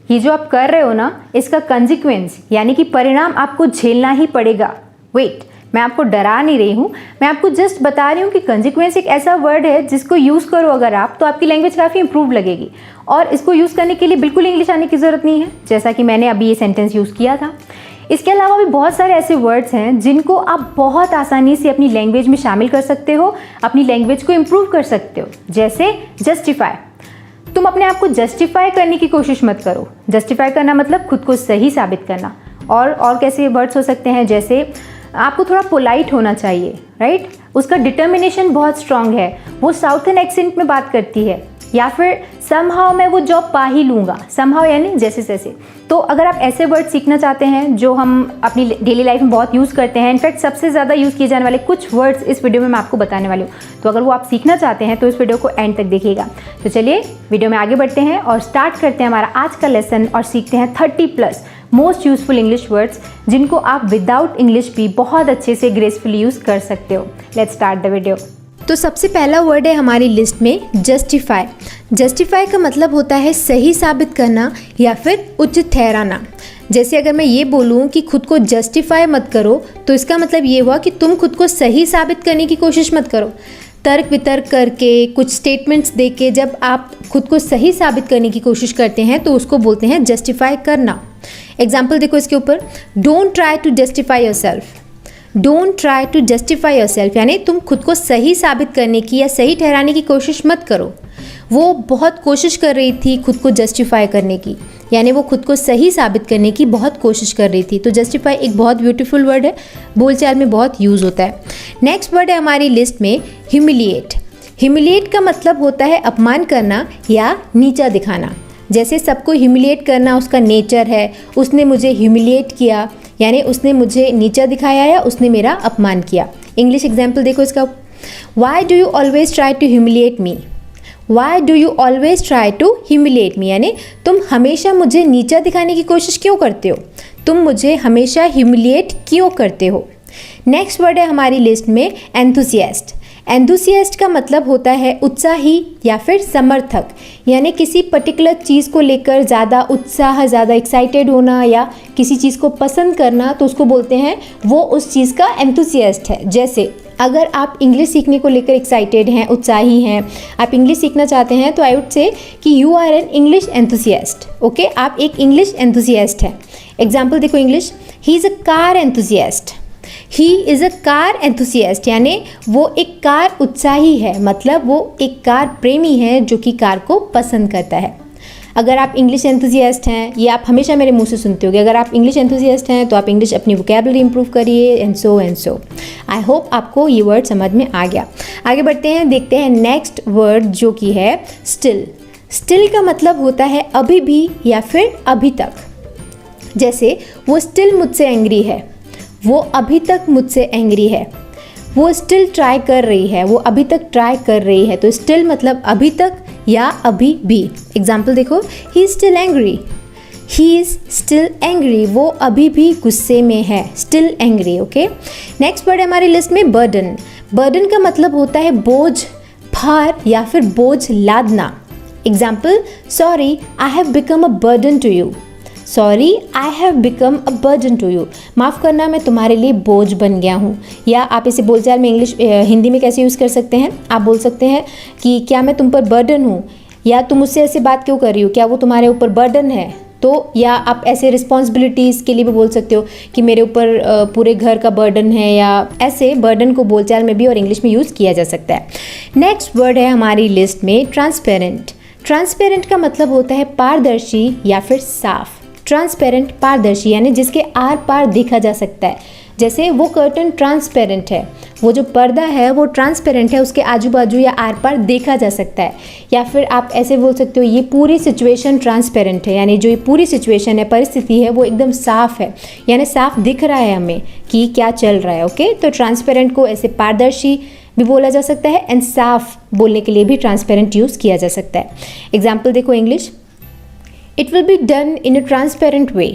ये जो आप कर रहे हो ना, इसका कंसिक्वेंस यानी कि परिणाम आपको झेलना ही पड़ेगा। वेट, मैं आपको डरा नहीं रही हूँ, मैं आपको जस्ट बता रही हूँ कि कंसिक्वेंस एक ऐसा वर्ड है जिसको यूज़ करो अगर आप, तो आपकी लैंग्वेज काफ़ी इंप्रूव लगेगी। और इसको यूज़ करने के लिए बिल्कुल इंग्लिश आने की ज़रूरत नहीं है, जैसा कि मैंने अभी ये सेंटेंस यूज़ किया था। इसके अलावा भी बहुत सारे ऐसे वर्ड्स हैं जिनको आप बहुत आसानी से अपनी लैंग्वेज में शामिल कर सकते हो, अपनी लैंग्वेज को इम्प्रूव कर सकते हो। जैसे जस्टिफाई, तुम अपने आप को जस्टिफाई करने की कोशिश मत करो। जस्टिफाई करना मतलब खुद को सही साबित करना। और कैसे वर्ड्स हो सकते हैं, जैसे आपको थोड़ा पोलाइट होना चाहिए, राइट? उसका डिटर्मिनेशन बहुत स्ट्रांग है, वो साउथर्न एक्सेंट में बात करती है। या फिर समहाउ मैं वो जॉब पा ही लूँगा, समहाउ यानी जैसे तैसे। तो अगर आप ऐसे वर्ड सीखना चाहते हैं जो हम अपनी डेली लाइफ में बहुत यूज़ करते हैं, इनफैक्ट सबसे ज़्यादा यूज़ किए जाने वाले कुछ वर्ड्स इस वीडियो में मैं आपको बताने वाली हूँ, तो अगर वो आप सीखना चाहते हैं तो इस वीडियो को एंड तक देखिएगा। तो चलिए वीडियो में आगे बढ़ते हैं और स्टार्ट करते हैं हमारा आज का लेसन और सीखते हैं 30+ मोस्ट यूजफुल इंग्लिश वर्ड्स जिनको आप विदाउट इंग्लिश भी बहुत अच्छे से ग्रेसफुली यूज़ कर सकते हो। Let's start the video. तो सबसे पहला वर्ड है हमारी लिस्ट में जस्टिफाई। जस्टिफाई का मतलब होता है सही साबित करना या फिर उचित ठहराना। जैसे अगर मैं ये बोलूँ कि खुद को जस्टिफाई मत करो, तो इसका मतलब ये हुआ कि तुम खुद को सही साबित करने की कोशिश मत करो। तर्क वितर्क करके, कुछ स्टेटमेंट्स देके जब आप खुद को सही साबित करने की कोशिश करते हैं तो उसको बोलते हैं जस्टिफाई करना। एग्जाम्पल देखो इसके ऊपर, don't try to justify yourself. Don't try to justify yourself यानी तुम खुद को सही साबित करने की या सही ठहराने की कोशिश मत करो। वो बहुत कोशिश कर रही थी खुद को जस्टिफाई करने की, यानी वो खुद को सही साबित करने की बहुत कोशिश कर रही थी। तो जस्टिफाई एक बहुत ब्यूटीफुल वर्ड है, बोलचाल में बहुत यूज़ होता है। नेक्स्ट वर्ड है हमारी लिस्ट में ह्यूमिलिएट। ह्यूमिलिएट का मतलब होता है अपमान करना या नीचा दिखाना। जैसे सबको ह्यूमिलिएट करना उसका नेचर है, उसने मुझे ह्यूमिलिएट किया यानी उसने मुझे नीचा दिखाया या उसने मेरा अपमान किया। इंग्लिश एग्जाम्पल देखो इसका, why do you always try to humiliate me. Why do you always try to humiliate me यानी तुम हमेशा मुझे नीचा दिखाने की कोशिश क्यों करते हो, तुम मुझे हमेशा ह्यूमिलिएट क्यों करते हो। नेक्स्ट वर्ड है हमारी लिस्ट में एंथुसियास्ट। एंथुसियास्ट का मतलब होता है उत्साही या फिर समर्थक, यानी किसी पर्टिकुलर चीज़ को लेकर ज़्यादा उत्साह, ज़्यादा एक्साइटेड होना या किसी चीज़ को पसंद करना, तो उसको बोलते हैं वो उस चीज़ का एंथुसियास्ट है। जैसे अगर आप इंग्लिश सीखने को लेकर एक्साइटेड हैं, उत्साही हैं, आप इंग्लिश सीखना चाहते हैं, तो आई वुड से कि you are an English enthusiast. Okay, आप एक इंग्लिश एंथुसियास्ट हैं। एग्जाम्पल देखो English, he is a car enthusiast. He is a car enthusiast यानी वो एक कार उत्साही है, मतलब वो एक कार प्रेमी है जो कि कार को पसंद करता है। अगर आप इंग्लिश एंथुसियास्ट हैं, ये आप हमेशा मेरे मुंह से सुनते होगे, अगर आप इंग्लिश एंथुसियास्ट हैं तो आप इंग्लिश अपनी वोकैबुलरी इंप्रूव करिए एंड सो। आई होप आपको ये वर्ड समझ में आ गया। आगे बढ़ते हैं, देखते हैं नेक्स्ट वर्ड जो कि है स्टिल। स्टिल का मतलब होता है अभी भी या फिर अभी तक। जैसे वो स्टिल मुझसे एंग्री है, वो अभी तक मुझसे एंग्री है। वो स्टिल ट्राई कर रही है, वो अभी तक ट्राई कर रही है। तो स्टिल मतलब अभी तक या अभी भी। एग्जाम्पल देखो, he is still angry. He is still angry, वो अभी भी गुस्से में है, still angry. Okay, next word है हमारी लिस्ट में बर्डन। बर्डन का मतलब होता है बोझ, भार या फिर बोझ लादना। Example, sorry I have become a burden to you. Sorry I have become a burden to you, माफ़ करना मैं तुम्हारे लिए बोझ बन गया हूँ। या आप इसे बोलचाल में हिंदी में कैसे यूज़ कर सकते हैं, आप बोल सकते हैं कि क्या मैं तुम पर बर्डन हूँ, या तुम मुझसे ऐसे बात क्यों कर रही हो, क्या वो तुम्हारे ऊपर बर्डन है। तो या आप ऐसे रिस्पॉन्सिबिलिटीज़ के लिए भी बोल सकते हो कि मेरे ऊपर पूरे घर का बर्डन है, या ऐसे बर्डन को बोलचाल में भी और इंग्लिश में यूज़ किया जा सकता है। नेक्स्ट वर्ड है हमारी लिस्ट में ट्रांसपेरेंट। ट्रांसपेरेंट का मतलब होता है पारदर्शी या फिर साफ। ट्रांसपेरेंट पारदर्शी यानी जिसके आर पार देखा जा सकता है। जैसे वो कर्टन ट्रांसपेरेंट है, वो जो पर्दा है वो ट्रांसपेरेंट है, उसके आजू बाजू या आर पार देखा जा सकता है। या फिर आप ऐसे बोल सकते हो ये पूरी सिचुएशन ट्रांसपेरेंट है, यानी जो ये पूरी सिचुएशन है, परिस्थिति है, वो एकदम साफ है, यानी साफ दिख रहा है हमें कि क्या चल रहा है। ओके, तो ट्रांसपेरेंट को ऐसे पारदर्शी भी बोला जा सकता है एंड साफ बोलने के लिए भी ट्रांसपेरेंट यूज़ किया जा सकता है। एग्जाम्पल देखो English, it will be done in a transparent way.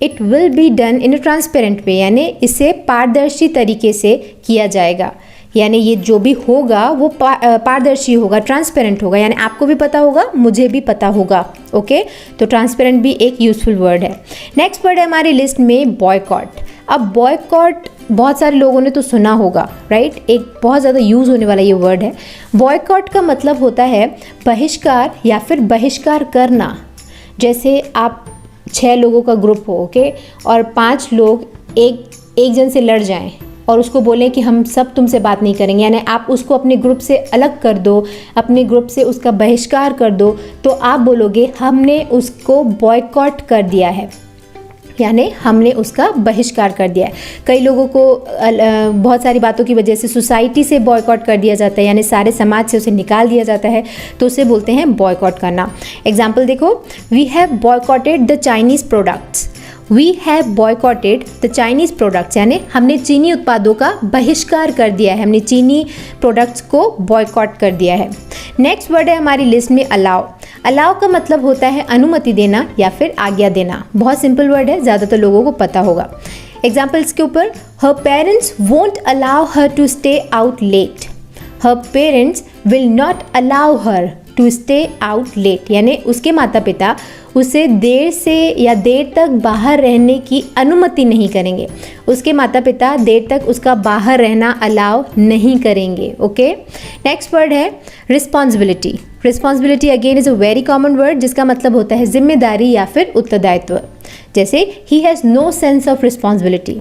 It will be done in a transparent way यानी इसे पारदर्शी तरीके से किया जाएगा। यानी ये जो भी होगा वो पारदर्शी होगा, ट्रांसपेरेंट होगा, यानी आपको भी पता होगा, मुझे भी पता होगा। ओके, तो ट्रांसपेरेंट भी एक यूजफुल वर्ड है। नेक्स्ट वर्ड है हमारी लिस्ट में बॉयकॉट। अब बॉयकॉट बहुत सारे लोगों ने तो सुना होगा, राइट? एक बहुत ज़्यादा यूज़ होने वाला ये वर्ड है। बॉयकॉट का मतलब होता है बहिष्कार या फिर बहिष्कार करना। जैसे आप 6 लोगों का ग्रुप हो, ओके, और 5 लोग एक जन से लड़ जाएं और उसको बोलें कि हम सब तुमसे बात नहीं करेंगे, यानी आप उसको अपने ग्रुप से अलग कर दो, अपने ग्रुप से उसका बहिष्कार कर दो, तो आप बोलोगे हमने उसको बॉयकॉट कर दिया है, यानी हमने उसका बहिष्कार कर दिया है। कई लोगों को बहुत सारी बातों की वजह से सोसाइटी से बॉयकॉट कर दिया जाता है, यानी सारे समाज से उसे निकाल दिया जाता है, तो उसे बोलते हैं बॉयकॉट करना। एग्जाम्पल देखो, we have boycotted the Chinese products. We have boycotted the Chinese products, यानी हमने चीनी उत्पादों का बहिष्कार कर दिया है, हमने चीनी प्रोडक्ट्स को बॉयकॉट कर दिया है। नेक्स्ट वर्ड है हमारी लिस्ट में अलाउ। अलाउ का मतलब होता है अनुमति देना या फिर आज्ञा देना। बहुत सिंपल वर्ड है, ज़्यादातर लोगों को पता होगा। एग्जाम्पल्स के ऊपर, her parents won't allow her to stay out late. Her parents will not allow her to stay out late, यानी उसके माता पिता उसे देर से या देर तक बाहर रहने की अनुमति नहीं करेंगे। उसके माता पिता देर तक उसका बाहर रहना अलाउ नहीं करेंगे। ओके, नेक्स्ट वर्ड है responsibility. Responsibility again is a very common word, जिसका मतलब होता है जिम्मेदारी या फिर उत्तरदायित्व। जैसे he has no sense of responsibility.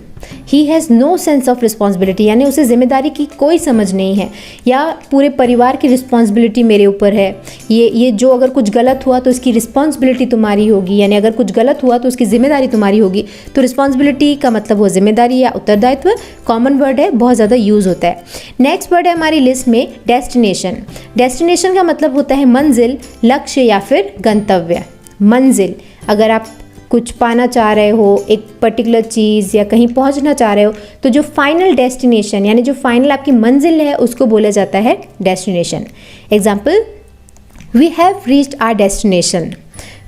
He has no sense of responsibility, यानी उसे जिम्मेदारी की कोई समझ नहीं है, या पूरे परिवार की रिस्पॉन्सिबिलिटी मेरे ऊपर है। ये जो अगर कुछ गलत हुआ तो इसकी रिस्पॉन्सिबिलिटी तुम्हारी होगी, यानी अगर कुछ गलत हुआ तो उसकी जिम्मेदारी तुम्हारी होगी। तो रिस्पॉन्सिबिलिटी का मतलब वो जिम्मेदारी या उत्तरदायित्व। कॉमन वर्ड है, बहुत ज़्यादा यूज़ होता है। नेक्स्ट वर्ड है हमारी लिस्ट में डेस्टिनेशन। डेस्टिनेशन का मतलब होता है मंजिल, लक्ष्य या फिर गंतव्य। मंजिल, अगर आप कुछ पाना चाह रहे हो, एक पर्टिकुलर चीज़ या कहीं पहुंचना चाह रहे हो, तो जो फाइनल डेस्टिनेशन यानी जो फाइनल आपकी मंजिल है उसको बोला जाता है destination. Example, we have reached our destination.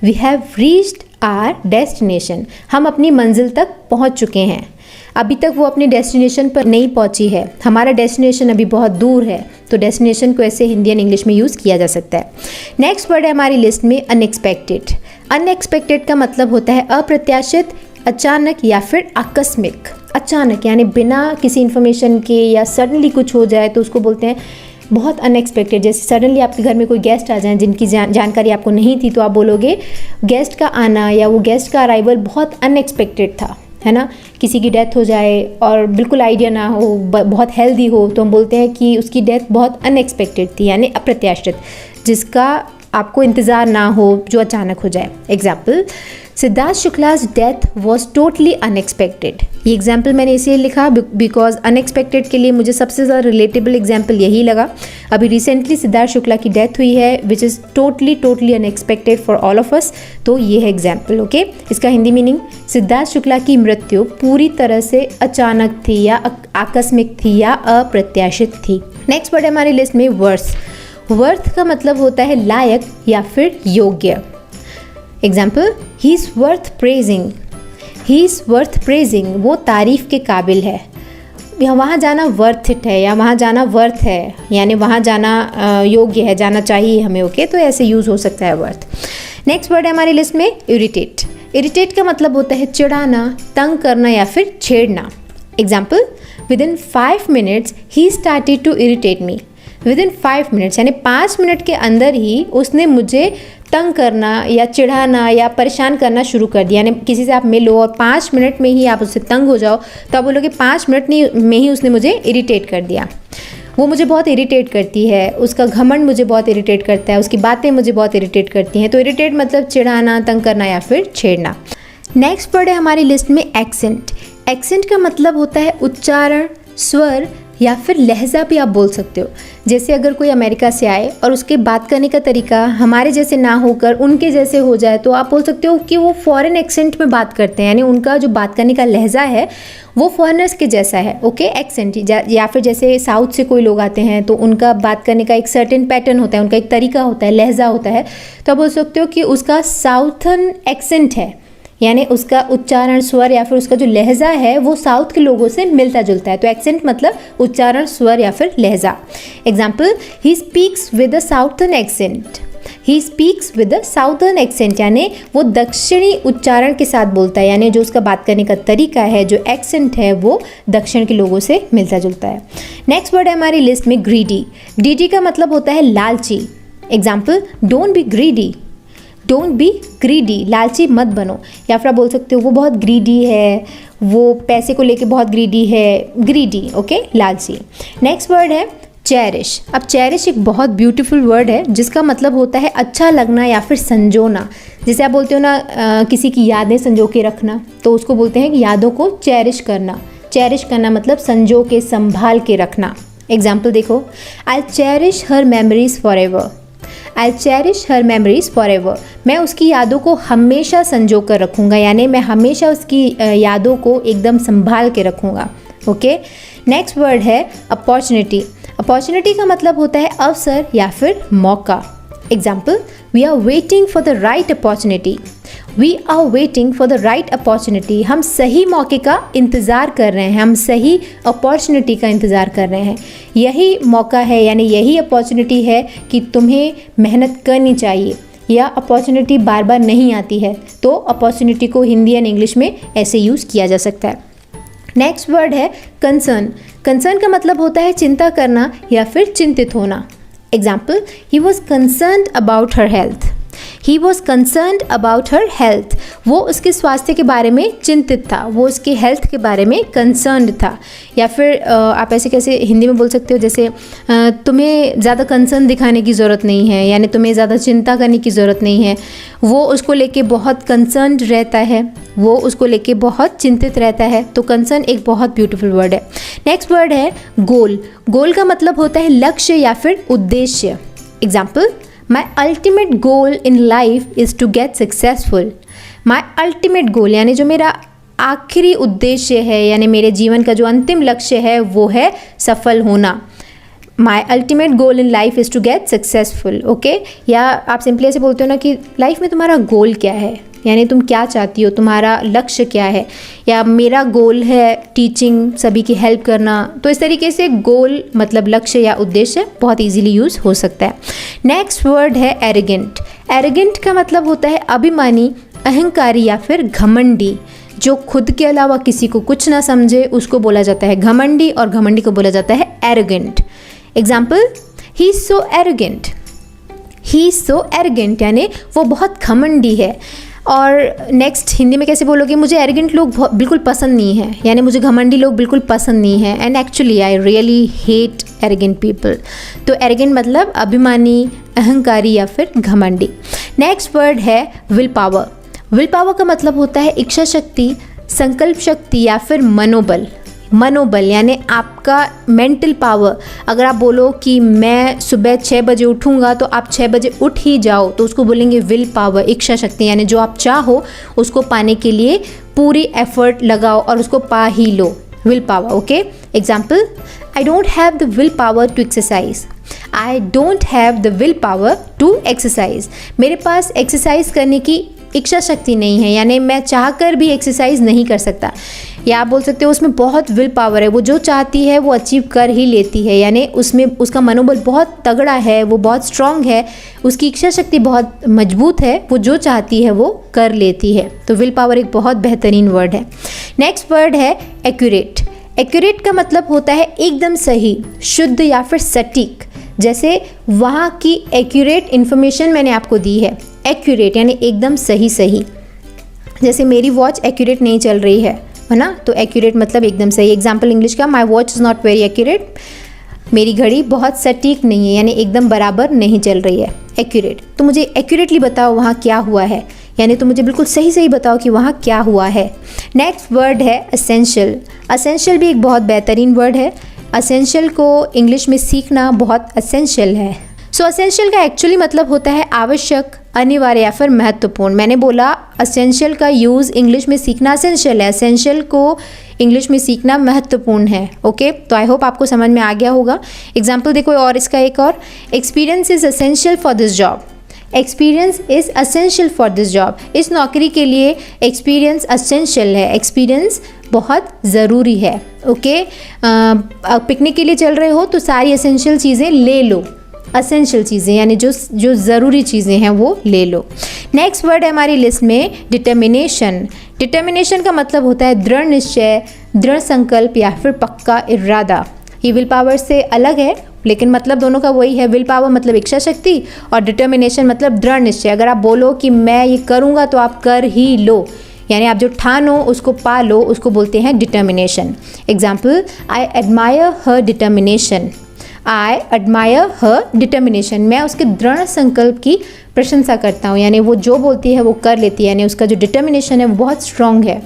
We have reached our destination, हम अपनी मंजिल तक पहुंच चुके हैं। अभी तक वो अपने डेस्टिनेशन पर नहीं पहुंची है, हमारा डेस्टिनेशन अभी बहुत दूर है, तो डेस्टिनेशन को ऐसे हिंदी एंड इंग्लिश में यूज़ किया जा सकता है। नेक्स्ट वर्ड है हमारी लिस्ट में अनएक्सपेक्टेड। अनएक्सपेक्टेड का मतलब होता है अप्रत्याशित, अचानक या फिर आकस्मिक। अचानक यानी बिना किसी इन्फॉर्मेशन के या सडनली कुछ हो जाए तो उसको बोलते हैं बहुत अनएक्सपेक्टेड। जैसे सडनली आपके घर में कोई गेस्ट आ जाए जिनकी जानकारी आपको नहीं थी, तो आप बोलोगे गेस्ट का आना या वो गेस्ट का अराइवल बहुत अनएक्सपेक्टेड था, है ना। किसी की डेथ हो जाए और बिल्कुल आइडिया ना हो, बहुत हेल्दी हो, तो हम बोलते हैं कि उसकी डेथ बहुत अनएक्सपेक्टेड थी, यानी अप्रत्याशित, जिसका आपको इंतज़ार ना हो, जो अचानक हो जाए। Example, Siddharth Shukla's death was totally unexpected. ये एग्जाम्पल मैंने इसलिए लिखा बिकॉज अनएक्सपेक्टेड के लिए मुझे सबसे ज़्यादा रिलेटेबल एग्जाम्पल यही लगा। अभी रिसेंटली सिद्धार्थ शुक्ला की डेथ हुई है, which is totally unexpected for all of us. तो ये है एग्जाम्पल। ओके, इसका हिंदी मीनिंग, सिद्धार्थ शुक्ला की मृत्यु पूरी तरह से अचानक थी या आकस्मिक थी या अप्रत्याशित थी। नेक्स्ट वर्ड है हमारी लिस्ट में वर्थ। वर्थ का मतलब होता है लायक या फिर योग्य। Example, he is worth praising. He is worth praising, वो तारीफ़ के काबिल है। वहाँ जाना वर्थ इट है या वहाँ जाना वर्थ है, यानी वहाँ जाना योग्य है, जाना चाहिए हमें। ओके, तो ऐसे यूज़ हो सकता है वर्थ। नेक्स्ट वर्ड है हमारी लिस्ट में इरिटेट। इरिटेट का मतलब होता है चिढ़ाना, तंग करना या फिर छेड़ना। Example, within 5 minutes he started to irritate me. Within 5 minutes यानी 5 मिनट के अंदर ही उसने मुझे तंग करना या चिढ़ाना या परेशान करना शुरू कर दिया। यानी किसी से आप मिलो और 5 मिनट में ही आप उससे तंग हो जाओ, तो आप बोलोगे 5 मिनट में ही उसने मुझे इरिटेट कर दिया। वो मुझे बहुत इरिटेट करती है, उसका घमंड मुझे बहुत इरिटेट करता है, उसकी बातें मुझे बहुत इरिटेट करती हैं। तो इरिटेट मतलब चिढ़ाना, तंग करना या फिर छेड़ना। नेक्स्ट वर्ड है हमारी लिस्ट में एक्सेंट। एक्सेंट का मतलब होता है उच्चारण, स्वर या फिर लहजा भी आप बोल सकते हो। जैसे अगर कोई अमेरिका से आए और उसके बात करने का तरीका हमारे जैसे ना होकर उनके जैसे हो जाए, तो आप बोल सकते हो कि वो फॉरेन एक्सेंट में बात करते हैं, यानी उनका जो बात करने का लहजा है वो फॉरेनर्स के जैसा है। Okay, accent. या फिर जैसे साउथ से कोई लोग आते हैं तो उनका बात करने का एक सर्टेन पैटर्न होता है, उनका एक तरीका होता है, लहजा होता है, तो आप बोल सकते हो कि उसका साउथर्न एक्सेंट है, यानी उसका उच्चारण स्वर या फिर उसका जो लहजा है वो साउथ के लोगों से मिलता जुलता है। तो एक्सेंट मतलब उच्चारण स्वर या फिर लहजा। Example, he speaks with a southern accent. He speaks with a southern accent यानी वो दक्षिणी उच्चारण के साथ बोलता है, यानी जो उसका बात करने का तरीका है, जो एक्सेंट है, वो दक्षिण के लोगों से मिलता जुलता है। नेक्स्ट वर्ड है हमारी लिस्ट में ग्रीडी। ग्रीडी का मतलब होता है लालची। Example, don't be greedy. Don't be greedy, लालची मत बनो। या फिर आप बोल सकते हो वो बहुत ग्रीडी है, वो पैसे को लेके बहुत ग्रीडी है। ग्रीडी, ओके, लालची। नेक्स्ट वर्ड है चेरिश। अब चेरिश एक बहुत ब्यूटीफुल वर्ड है जिसका मतलब होता है अच्छा लगना या फिर संजोना। जैसे आप बोलते हो ना किसी की यादें संजो के रखना, तो उसको बोलते हैं कि यादों को चेरिश करना। चेरिश करना मतलब संजो के, संभाल के रखना। एग्जाम्पल देखो, I cherish her memories for ever. I cherish her memories for ever, मैं उसकी यादों को हमेशा संजो कर रखूँगा, यानी मैं हमेशा उसकी यादों को एकदम संभाल के रखूँगा। ओके। नेक्स्ट वर्ड है अपॉर्चुनिटी। अपॉर्चुनिटी का मतलब होता है अवसर या फिर मौका। Example, we are waiting for the right opportunity. We are waiting for the right opportunity, हम सही मौके का इंतज़ार कर रहे हैं, हम सही अपॉर्चुनिटी का इंतज़ार कर रहे हैं। यही मौका है, यानी यही अपॉर्चुनिटी है कि तुम्हें मेहनत करनी चाहिए। या अपॉर्चुनिटी बार बार नहीं आती है, तो अपॉर्चुनिटी को हिंदी एंड इंग्लिश में ऐसे यूज़ किया जा सकता है। नेक्स्ट वर्ड है कंसर्न। कंसर्न का मतलब होता है चिंता करना या फिर चिंतित होना। Example, he was concerned about her health. He was concerned about her health, वो उसके स्वास्थ्य के बारे में चिंतित था, वो उसके हेल्थ के बारे में कंसर्न्ड था। या फिर आप ऐसे कैसे हिंदी में बोल सकते हो, जैसे तुम्हें ज़्यादा कंसर्न दिखाने की ज़रूरत नहीं है, यानी तुम्हें ज़्यादा चिंता करने की ज़रूरत नहीं है। वो उसको लेके बहुत कंसर्न्ड रहता है, वो उसको लेके बहुत चिंतित रहता है। तो कंसर्न एक बहुत ब्यूटीफुल वर्ड है। नेक्स्ट वर्ड है गोल। गोल का मतलब होता है लक्ष्य या फिर उद्देश्य। Example, my ultimate goal in life is to get successful. My ultimate goal यानी जो मेरा आखिरी उद्देश्य है, यानी मेरे जीवन का जो अंतिम लक्ष्य है वो है सफल होना। My ultimate goal in life is to get successful. Okay. या आप सिंपली ऐसे बोलते हो ना कि लाइफ में तुम्हारा गोल क्या है, यानी तुम क्या चाहती हो, तुम्हारा लक्ष्य क्या है। या मेरा गोल है टीचिंग, सभी की हेल्प करना। तो इस तरीके से गोल मतलब लक्ष्य या उद्देश्य बहुत इजीली यूज़ हो सकता है। नेक्स्ट वर्ड है एरोगेंट। एरोगेंट का मतलब होता है अभिमानी, अहंकारी या फिर घमंडी। जो खुद के अलावा किसी को कुछ ना समझे उसको बोला जाता है घमंडी, और घमंडी को बोला जाता है arrogant. Example, he is so arrogant. He is so arrogant यानी वो बहुत घमंडी है। और नेक्स्ट हिंदी में कैसे बोलोगे, मुझे एरोगेंट लोग बिल्कुल पसंद नहीं है, यानी मुझे घमंडी लोग बिल्कुल पसंद नहीं है। And actually I really hate arrogant people. तो एरोगेंट मतलब अभिमानी, अहंकारी या फिर घमंडी। नेक्स्ट वर्ड है विल पावर। विल पावर का मतलब होता है इच्छा शक्ति, संकल्प शक्ति या फिर मनोबल। मनोबल यानी आपका मेंटल पावर। अगर आप बोलो कि मैं सुबह 6 बजे उठूँगा तो आप 6 बजे उठ ही जाओ, तो उसको बोलेंगे विल पावर, इच्छा शक्ति। यानी जो आप चाहो उसको पाने के लिए पूरी एफर्ट लगाओ और उसको पा ही लो, willpower. Okay. Example, I don't have the willpower to exercise. I don't have the willpower to exercise, मेरे पास एक्सरसाइज करने की इच्छा शक्ति नहीं है, यानी मैं चाहकर भी एक्सरसाइज नहीं कर सकता। या आप बोल सकते हो उसमें बहुत विल पावर है, वो जो चाहती है वो अचीव कर ही लेती है, यानी उसमें उसका मनोबल बहुत तगड़ा है, वो बहुत स्ट्रांग है, उसकी इच्छा शक्ति बहुत मजबूत है, वो जो चाहती है वो कर लेती है। तो विल पावर एक बहुत बेहतरीन वर्ड है। नेक्स्ट वर्ड है एक्यूरेट। एक्यूरेट का मतलब होता है एकदम सही, शुद्ध या फिर सटीक। जैसे वहाँ की एक्यूरेट इन्फॉर्मेशन मैंने आपको दी है। एक्यूरेट यानी एकदम सही सही। जैसे मेरी वॉच एक्यूरेट नहीं चल रही है ना, तो एक्यूरेट मतलब एकदम सही। एग्जाम्पल इंग्लिश का, my watch is not very accurate. मेरी घड़ी बहुत सटीक नहीं है, यानी एकदम बराबर नहीं चल रही है। एक्यूरेट। तो मुझे एक्यूरेटली बताओ वहाँ क्या हुआ है, यानी तो मुझे बिल्कुल सही सही बताओ कि वहाँ क्या हुआ है। नेक्स्ट वर्ड है असेंशियल। असेंशियल भी एक बहुत बेहतरीन वर्ड है। असेंशियल को इंग्लिश में सीखना बहुत असेंशियल है। सो असेंशियल का एक्चुअली मतलब होता है आवश्यक, अनिवार्य या फिर महत्वपूर्ण। मैंने बोला असेंशियल का यूज़ इंग्लिश में सीखना असेंशियल है, असेंशियल को इंग्लिश में सीखना महत्वपूर्ण है। ओके। तो आई होप आपको समझ में आ गया होगा। एग्जाम्पल देखो और इसका एक और, experience is essential for this job. Experience is essential for this job. इस नौकरी के लिए एक्सपीरियंस असेंशियल है, एक्सपीरियंस बहुत ज़रूरी है। ओके, पिकनिक के लिए चल रहे हो तो सारी असेंशियल चीज़ें ले लो, असेंशियल चीज़ें यानी जो ज़रूरी चीज़ें हैं वो ले लो। नेक्स्ट वर्ड है हमारी लिस्ट में डिटर्मिनेशन। डिटर्मिनेशन का मतलब होता है दृढ़ निश्चय, दृढ़ संकल्प या फिर पक्का इरादा। ये विल पावर से अलग है लेकिन मतलब दोनों का वही है। विल पावर मतलब इच्छा शक्ति और डिटर्मिनेशन मतलब दृढ़ निश्चय। अगर आप बोलो कि मैं ये करूँगा तो आप कर ही लो, यानी आप जो ठानो उसको पा लो, उसको बोलते हैं determination. Example, I admire her determination. I admire her determination, मैं उसके दृढ़ संकल्प की प्रशंसा करता हूँ, यानी वो जो बोलती है वो कर लेती है, यानी उसका जो डिटर्मिनेशन है वो बहुत स्ट्रॉन्ग है।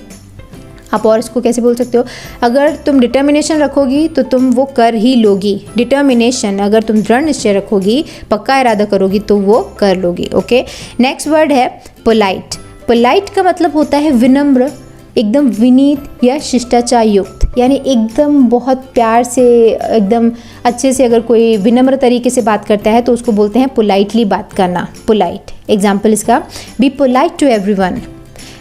आप और इसको कैसे बोल सकते हो, अगर तुम डिटर्मिनेशन रखोगी तो तुम वो कर ही लोगी। डिटर्मिनेशन, अगर तुम दृढ़ निश्चय रखोगी, पक्का इरादा करोगी तो वो कर लोगी। ओके, नेक्स्ट वर्ड है पोलाइट। पोलाइट का मतलब होता है विनम्र, एकदम विनीत या शिष्टाचार युक्त, यानी एकदम बहुत प्यार से, एकदम अच्छे से अगर कोई विनम्र तरीके से बात करता है तो उसको बोलते हैं पोलाइटली बात करना, पोलाइट। एग्जाम्पल इसका, be polite to everyone.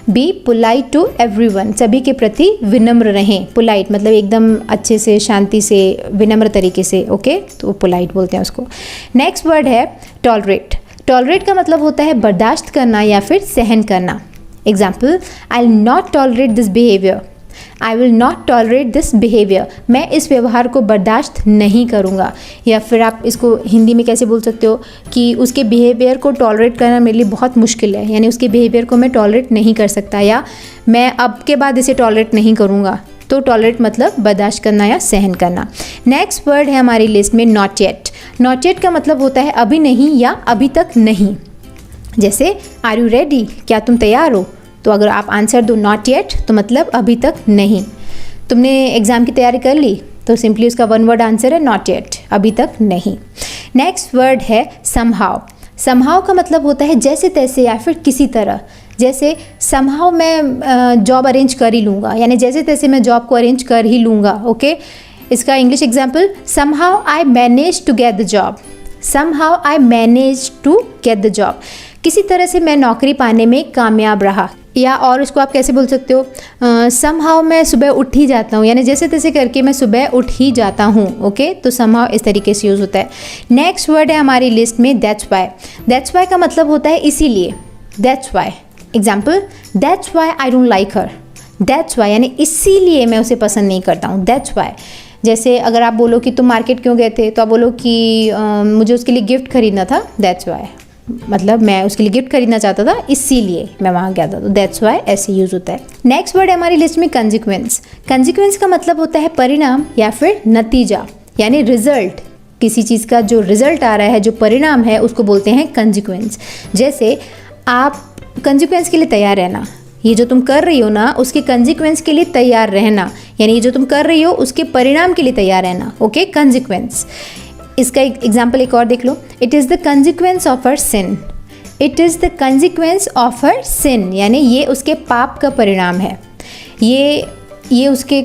Be polite to everyone, सभी के प्रति विनम्र रहें। पोलाइट मतलब एकदम अच्छे से, शांति से, विनम्र तरीके से। ओके, तो पोलाइट बोलते हैं उसको। नेक्स्ट वर्ड है टॉलरेट। टॉलरेट का मतलब होता है बर्दाश्त करना या फिर सहन करना। Example, I will not tolerate this behaviour. I will not tolerate this behaviour, मैं इस व्यवहार को बर्दाश्त नहीं करूँगा। या फिर आप इसको हिंदी में कैसे बोल सकते हो कि उसके बिहेवियर को टॉलरेट करना मेरे लिए बहुत मुश्किल है, यानी उसके बिहेवियर को मैं टॉलरेट नहीं कर सकता, या मैं अब के बाद इसे टॉलरेट नहीं करूँगा। तो टॉलरेट मतलब बर्दाश्त करना या सहन करना। नेक्स्ट वर्ड है हमारी लिस्ट में नॉट येट। नॉट येट का मतलब होता है अभी नहीं या अभी तक नहीं। जैसे आर यू रेडी, क्या तुम तैयार हो? तो अगर आप आंसर दो नॉट येट तो मतलब अभी तक नहीं। तुमने एग्ज़ाम की तैयारी कर ली तो सिंपली उसका वन वर्ड आंसर है नॉट येट, अभी तक नहीं। नेक्स्ट वर्ड है समहाउ। समहाउ का मतलब होता है जैसे तैसे या फिर किसी तरह। जैसे समहाउ मैं जॉब अरेंज कर ही लूँगा, यानी जैसे तैसे मैं जॉब को अरेंज कर ही लूँगा। ओके, इसका English example, somehow I manage to get the job. Somehow I manage to get the job, किसी तरह से मैं नौकरी पाने में कामयाब रहा। या और उसको आप कैसे बोल सकते हो, समहाउ मैं सुबह उठ ही जाता हूँ, यानी जैसे तैसे करके मैं सुबह उठ ही जाता हूँ। ओके, तो समहाउ इस तरीके से यूज़ होता है। नेक्स्ट वर्ड है हमारी लिस्ट में दैट्स वाई। दैट्स वाई का मतलब होता है इसीलिए, that's why. Example, that's why I don't like her. That's why यानी इसीलिए मैं उसे पसंद नहीं करता हूँ, दैट्स वाई। जैसे अगर आप बोलो कि तुम मार्केट क्यों गए थे, तो आप बोलो कि मुझे उसके लिए गिफ्ट खरीदना था, दैट्स वाई, मतलब मैं उसके लिए गिफ्ट खरीदना चाहता था इसीलिए मैं वहाँ गया था, तो दैट्स वाई ऐसे यूज़ होता है। नेक्स्ट वर्ड है हमारी लिस्ट में कंसिक्वेंस। कंसिक्वेंस का मतलब होता है परिणाम या फिर नतीजा, यानी रिजल्ट। किसी चीज़ का जो रिजल्ट आ रहा है, जो परिणाम है, उसको बोलते हैं कंसिक्वेंस। जैसे आप कंसिक्वेंस के लिए तैयार रहना, ये जो तुम कर रही हो ना उसके कंसिक्वेंस के लिए तैयार रहना, यानी ये जो तुम कर रही हो उसके परिणाम के लिए तैयार रहना। Okay, consequence. इसका एग्जाम्पल एक और देख लो, it is the consequence of her sin. It is the consequence of her sin, यानी ये उसके पाप का परिणाम है। ये उसके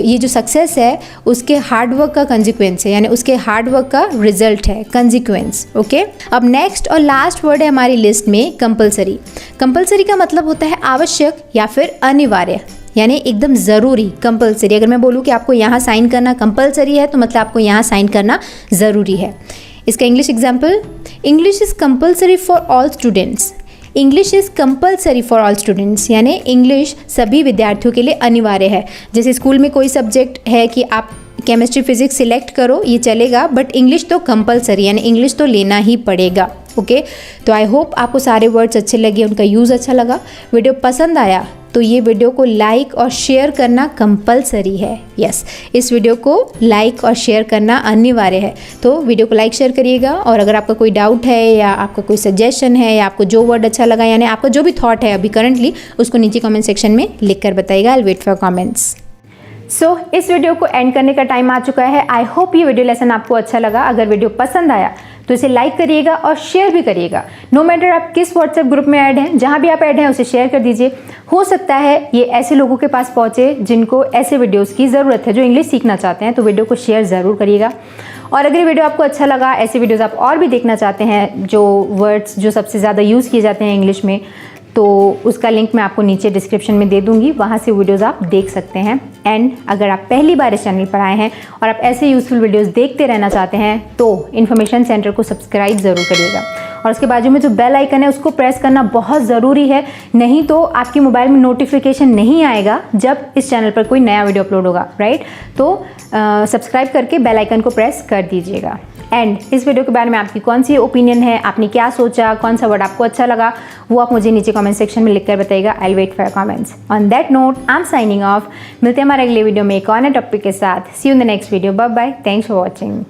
ये जो सक्सेस है उसके हार्डवर्क का कंसिक्वेंस है, यानी उसके हार्डवर्क का रिजल्ट है कंसिक्वेंस। ओके, अब नेक्स्ट और लास्ट वर्ड है हमारी लिस्ट में कंपलसरी। कंपलसरी का मतलब होता है आवश्यक या फिर अनिवार्य, यानी एकदम ज़रूरी। कंपलसरी, अगर मैं बोलूँ कि आपको यहाँ साइन करना कंपलसरी है तो मतलब आपको यहाँ साइन करना ज़रूरी है। इसका English example, English is compulsory for all students. English is compulsory for all students, यानी इंग्लिश सभी विद्यार्थियों के लिए अनिवार्य है। जैसे स्कूल में कोई सब्जेक्ट है कि आप केमिस्ट्री फिजिक्स सिलेक्ट करो, ये चलेगा, बट इंग्लिश तो कंपलसरी, यानी इंग्लिश तो लेना ही पड़ेगा। ओके, तो आई होप आपको सारे वर्ड्स अच्छे लगे, उनका यूज़ अच्छा लगा। वीडियो पसंद आया तो ये वीडियो को लाइक और शेयर करना कंपलसरी है। यस, इस वीडियो को लाइक और शेयर करना अनिवार्य है, तो वीडियो को लाइक शेयर करिएगा। और अगर आपका कोई डाउट है या आपका कोई सजेशन है या आपको जो वर्ड अच्छा लगा, यानी आपका जो भी थॉट है अभी करंटली, उसको नीचे कमेंट सेक्शन में लिख कर बताइएगा। I wait for comments. So इस वीडियो को एंड करने का टाइम आ चुका है। आई होप ये वीडियो लेसन आपको अच्छा लगा। अगर वीडियो पसंद आया तो इसे लाइक करिएगा और शेयर भी करिएगा। नो मैटर आप किस व्हाट्सएप ग्रुप में ऐड हैं, जहाँ भी आप ऐड हैं उसे शेयर कर दीजिए। हो सकता है ये ऐसे लोगों के पास पहुँचे जिनको ऐसे वीडियोज़ की ज़रूरत है, जो इंग्लिश सीखना चाहते हैं, तो वीडियो को शेयर ज़रूर करिएगा। और अगर ये वीडियो आपको अच्छा लगा, ऐसे वीडियोज़ आप और भी देखना चाहते हैं जो वर्ड्स जो सबसे ज़्यादा यूज़ किए जाते हैं इंग्लिश में, तो उसका लिंक मैं आपको नीचे डिस्क्रिप्शन में दे दूंगी, वहाँ से वीडियोज़ आप देख सकते हैं। एंड अगर आप पहली बार इस चैनल पर आए हैं और आप ऐसे यूज़फुल वीडियोज़ देखते रहना चाहते हैं तो इन्फॉर्मेशन सेंटर को सब्सक्राइब ज़रूर करिएगा और उसके बाजू में जो बेल आइकन है उसको प्रेस करना बहुत ज़रूरी है, नहीं तो आपके मोबाइल में नोटिफिकेशन नहीं आएगा जब इस चैनल पर कोई नया वीडियो अपलोड होगा, राइट। तो सब्सक्राइब करके बेल आइकन को प्रेस कर दीजिएगा। एंड इस वीडियो के बारे में आपकी कौन सी ओपिनियन है, आपने क्या सोचा, कौन सा वर्ड आपको अच्छा लगा, वो आप मुझे नीचे कमेंट सेक्शन में लिखकर बताइएगा। I wait for comments. On that note I am signing off. मिलते हैं हमारे अगले वीडियो में एक और नए टॉपिक के साथ। See you in the next video. Bye bye. Thanks for watching.